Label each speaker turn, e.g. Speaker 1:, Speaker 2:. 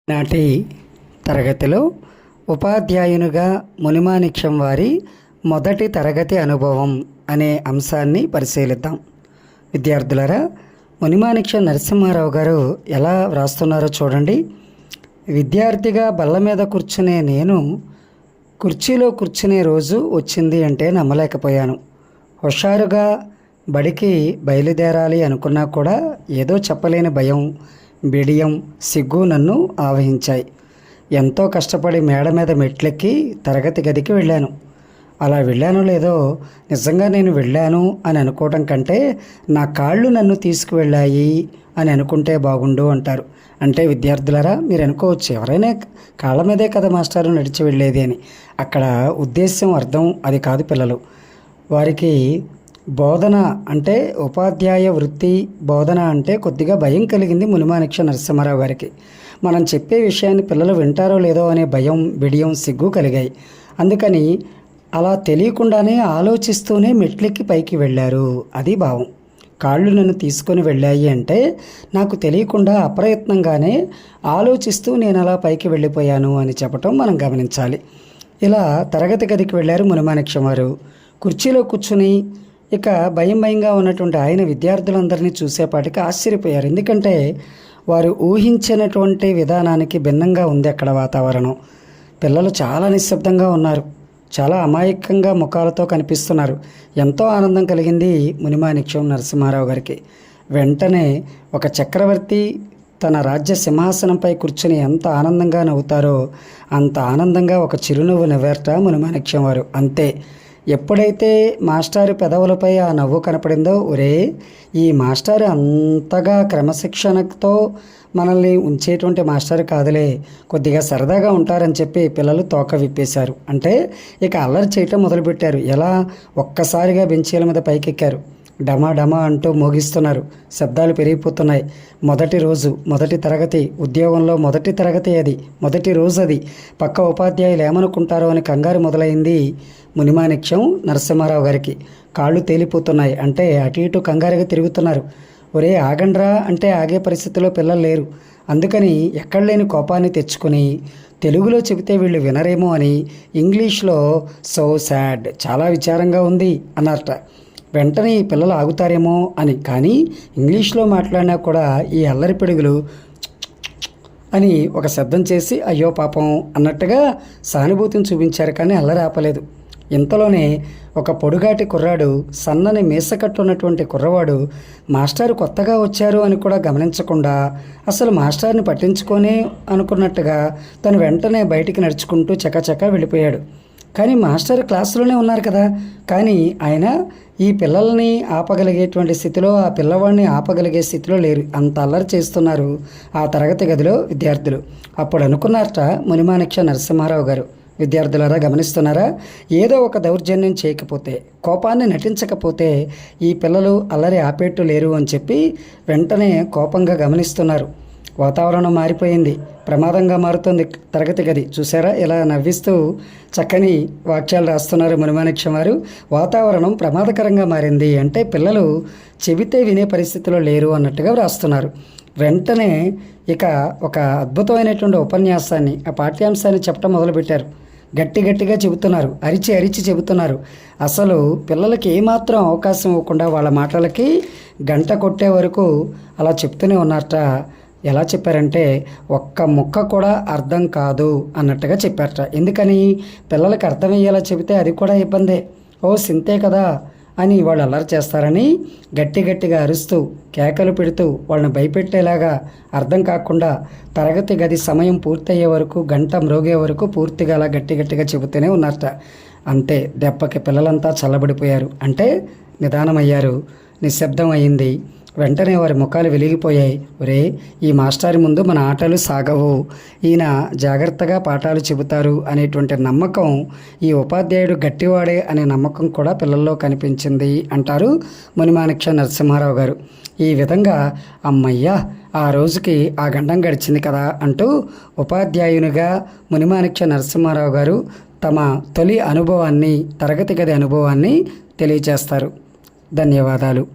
Speaker 1: నాటి తరగతిలో ఉపాధ్యాయునిగా మునిమాణిక్యం వారి మొదటి తరగతి అనుభవం అనే అంశాన్ని పరిశీలిద్దాం. విద్యార్థులారా, మునిమాణిక్యం నరసింహారావు గారు ఎలా వ్రాస్తున్నారో చూడండి. విద్యార్థిగా బల్ల మీద కూర్చునే నేను కుర్చీలో కూర్చునే రోజు వచ్చింది అంటే నమ్మలేకపోయాను. హుషారుగా బడికి బయలుదేరాలి అనుకున్నా కూడా ఏదో చెప్పలేని భయం, బిడియం, సిగ్గు నన్ను ఆవహించాయి. ఎంతో కష్టపడి మేడ మీద మెట్లెక్కి తరగతి గదికి వెళ్ళాను. అలా వెళ్ళానో లేదో, నిజంగా నేను వెళ్ళాను అని అనుకోవటం కంటే నా కాళ్ళు నన్ను తీసుకువెళ్ళాయి అని అనుకుంటే బాగుండు అంటారు. అంటే విద్యార్థులారా, మీరు అనుకోవచ్చు, ఎవరైనా కాళ్ళ మీదే కదా మాస్టారు నడిచి వెళ్ళేది అని. అక్కడ ఉద్దేశం, అర్థం అది కాదు పిల్లలు. వారికి బోధన అంటే, ఉపాధ్యాయ వృత్తి బోధన అంటే కొద్దిగా భయం కలిగింది మునిమాణిక్యం నరసింహారావు గారికి. మనం చెప్పే విషయాన్ని పిల్లలు వింటారో లేదో అనే భయం, బిడియం, సిగ్గు కలిగాయి. అందుకని అలా తెలియకుండానే ఆలోచిస్తూనే మెట్లెక్కి పైకి వెళ్ళారు. అది భావం. కాళ్ళు నన్ను తీసుకొని వెళ్ళాయి అంటే నాకు తెలియకుండా అప్రయత్నంగానే ఆలోచిస్తూ నేను అలా పైకి వెళ్ళిపోయాను అని చెప్పటం మనం గమనించాలి. ఇలా తరగతి గదికి వెళ్ళారు మునిమాణిక్యం వారు. కుర్చీలో కూర్చుని ఇక భయంగా ఉన్నటువంటి ఆయన విద్యార్థులందరినీ చూసేపాటికి ఆశ్చర్యపోయారు. ఎందుకంటే వారు ఊహించినటువంటి విధానానికి భిన్నంగా ఉంది అక్కడ వాతావరణం. పిల్లలు చాలా నిశ్శబ్దంగా ఉన్నారు, చాలా అమాయకంగా ముఖాలతో కనిపిస్తున్నారు. ఎంతో ఆనందం కలిగింది మునిమాణిక్యం నరసింహారావు గారికి. వెంటనే ఒక చక్రవర్తి తన రాజ్య సింహాసనంపై కూర్చుని ఎంత ఆనందంగా నవ్వుతారో అంత ఆనందంగా ఒక చిరునవ్వు నవ్వారట మునిమాణిక్యం వారు. అంతే. ఎప్పుడైతే మాస్టారు పెదవులపై ఆ నవ్వు కనపడిందో, ఒరే, ఈ మాస్టారు అంతగా క్రమశిక్షణతో మనల్ని ఉంచేటువంటి మాస్టర్ కాదులే, కొద్దిగా సరదాగా ఉంటారని చెప్పి పిల్లలు తోక విప్పేశారు. అంటే ఇక అల్లరి చేయటం మొదలుపెట్టారు. ఎలా? ఒక్కసారిగా బెంచీల మీద పైకెక్కారు. డమా డమా అంటూ మోగిస్తున్నారు. శబ్దాలు పెరిగిపోతున్నాయి. మొదటి రోజు, మొదటి తరగతి, ఉద్యోగంలో మొదటి తరగతి అది, మొదటి రోజు అది. పక్క ఉపాధ్యాయులు ఏమనుకుంటారో అని కంగారు మొదలైంది మునిమాణిక్యం నరసింహారావు గారికి. కాళ్ళు తేలిపోతున్నాయి. అంటే అటు ఇటు కంగారుగా తిరుగుతున్నారు. ఒరే, ఆగండ్రా అంటే ఆగే పరిస్థితిలో పిల్లలు లేరు. అందుకని ఎక్కడ లేని కోపాన్ని తెచ్చుకొని తెలుగులో చెబితే వీళ్ళు వినరేమో అని ఇంగ్లీష్లో సో సాడ్, చాలా విచారంగా ఉంది అన్నారట. వెంటనే ఈ పిల్లలు ఆగుతారేమో అని. కానీ ఇంగ్లీష్లో మాట్లాడినా కూడా ఈ అల్లరి పిడుగులు అని ఒక శబ్దం చేసి అయ్యో పాపం అన్నట్టుగా సానుభూతిని చూపించారు. కానీ అల్లరి ఆపలేదు. ఇంతలోనే ఒక పొడుగాటి కుర్రాడు, సన్నని మీసకట్టున్నటువంటి కుర్రవాడు మాస్టారు కొత్తగా వచ్చారు అని కూడా గమనించకుండా, అసలు మాస్టార్ని పట్టించుకొని అనుకున్నట్టుగా తను వెంటనే బయటికి నడుచుకుంటూ చకచకా వెళ్ళిపోయాడు. కానీ మాస్టర్ క్లాసులోనే ఉన్నారు కదా. కానీ ఆయన ఈ పిల్లల్ని ఆపగలిగేటువంటి స్థితిలో, ఆ పిల్లవాడిని ఆపగలిగే స్థితిలో లేరు. అంత అల్లరి చేస్తున్నారు ఆ తరగతి గదిలో విద్యార్థులు. అప్పుడు అనుకున్నారట మునిమాణిక్యం నరసింహారావు గారు, విద్యార్థులారా గమనిస్తున్నారా, ఏదో ఒక దౌర్జన్యం చేయకపోతే, కోపాన్ని నటించకపోతే ఈ పిల్లలు అల్లరి ఆపేట్టు లేరు అని చెప్పి వెంటనే కోపంగా గమనిస్తున్నారు. వాతావరణం మారిపోయింది, ప్రమాదంగా మారుతుంది తరగతి గది. చూసారా, ఇలా నవ్విస్తూ చక్కని వాక్యాలు రాస్తున్నారు మునిమాణిక్యం వారు. వాతావరణం ప్రమాదకరంగా మారింది అంటే పిల్లలు చెబితే వినే పరిస్థితిలో లేరు అన్నట్టుగా వ్రాస్తున్నారు. వెంటనే ఇక ఒక అద్భుతమైనటువంటి ఉపన్యాసాన్ని, ఆ పాఠ్యాంశాన్ని చెప్పడం మొదలుపెట్టారు. గట్టిగా చెబుతున్నారు, అరిచి చెబుతున్నారు. అసలు పిల్లలకి ఏమాత్రం అవకాశం ఇవ్వకుండా వాళ్ళ మాటలకి గంట కొట్టే వరకు అలా చెప్తూనే ఉన్నారట. ఎలా చెప్పారంటే, ఒక్క ముక్క కూడా అర్థం కాదు అన్నట్టుగా చెప్పారట. ఎందుకని? పిల్లలకి అర్థమయ్యేలా చెబితే అది కూడా ఇబ్బందే. ఓ సింతే కదా అని వాళ్ళు అల్లరి చేస్తారని గట్టిగా అరుస్తూ, కేకలు పెడుతూ వాళ్ళని భయపెట్టేలాగా, అర్థం కాకుండా తరగతి గది సమయం పూర్తయ్యే వరకు, గంట మ్రోగే వరకు పూర్తిగా అలా గట్టిగా చెబుతూనే ఉన్నారట. అంతే, దెబ్బకి పిల్లలంతా చల్లబడిపోయారు. అంటే నిదానమయ్యారు, నిశ్శబ్దం అయింది. వెంటనే వారి ముఖాలు వెలిగిపోయాయి. ఒరే, ఈ మాస్టారి ముందు మన ఆటలు సాగవు, ఈయన జాగ్రత్తగా పాఠాలు చెబుతారు అనేటువంటి నమ్మకం, ఈ ఉపాధ్యాయుడు గట్టివాడే అనే నమ్మకం కూడా పిల్లల్లో కనిపించింది అంటారు మునిమాణిక్యం నరసింహారావు గారు. ఈ విధంగా అమ్మయ్యా, ఆ రోజుకి ఆ గండం గడిచింది కదా అంటూ ఉపాధ్యాయునిగా మునిమాణిక్యం నరసింహారావు గారు తమ తొలి అనుభవాన్ని, తరగతి గది అనుభవాన్ని తెలియజేస్తారు. ధన్యవాదాలు.